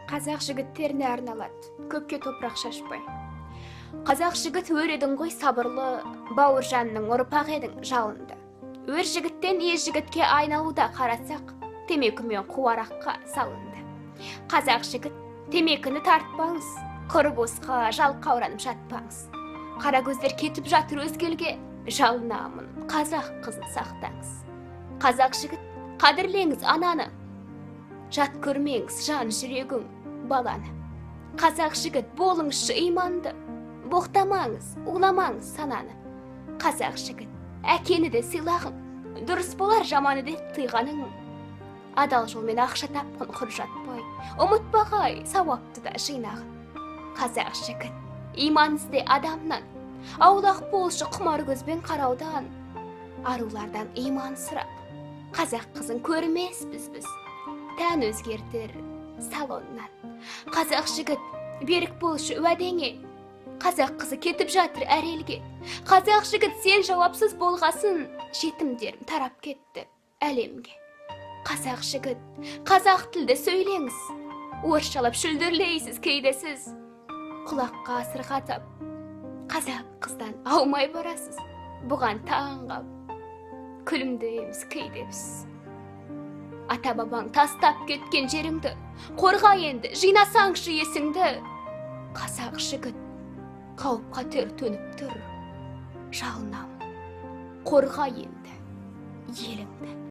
Қазақ жігіттеріне арналады, көпке топырақ шашпай. Қазақ жігіт өр едің ғой сабырлы, Бауыржанның ұрпақ едің жалынды. Өр жігіттен ез жігітке айналуда қарасақ, темекімен қуараққа салынды. Қазақ жігіт темекіні тартпаңыз, құры босқа жалқа оранып жатпаңыз. Қара көздер кетіп жатыр өзгелге, жалынамын, қазақ қызын сақтаңыз. Қазақ жігіт, қадірлеңіз ананы, жат көрмеңіз жан жүрегің баланы. Қазақ жігіт, болыңызшы иманды, боқтамаңыз, уламаңыз сананы. Қазақ жігіт, әкені де сыйлағын, дұрыс болар жаманы деп тыйғаның. Адал жолмен ақша тапқын құр жатпай, ұмытпағай сауапты да жинағын. Қазақ жігіт, иманызде адамнан, аулақ болшы құмар көзбен қараудан. Арулардан иман сұрап, қазақ қызын көрмеспіз біз, тән өзгертер салоннан. Қазақ жігіт, берік болшы уәдеңе, қазақ қызы кетіп жатыр әр елге. Қазақ жігіт, сен жауапсыз болғасын, жетімдерім тарап кетті әлемге. Қазақ жігіт, қазақ тілді сөйлеңіз, орысшалап шүлдірлейсіз кейде сіз. Құлаққа асырға тап, қазақ қыздан аумай барасыз, бұған таңғап, күлімдейміз кейде біз. Ата бабаң тастап кеткен жеріңді, қорға енді жинасаңшы есіңді. Қазақ жігіт, қауіп қатер төніп тұр, жалынамын, қорға енді еліңді.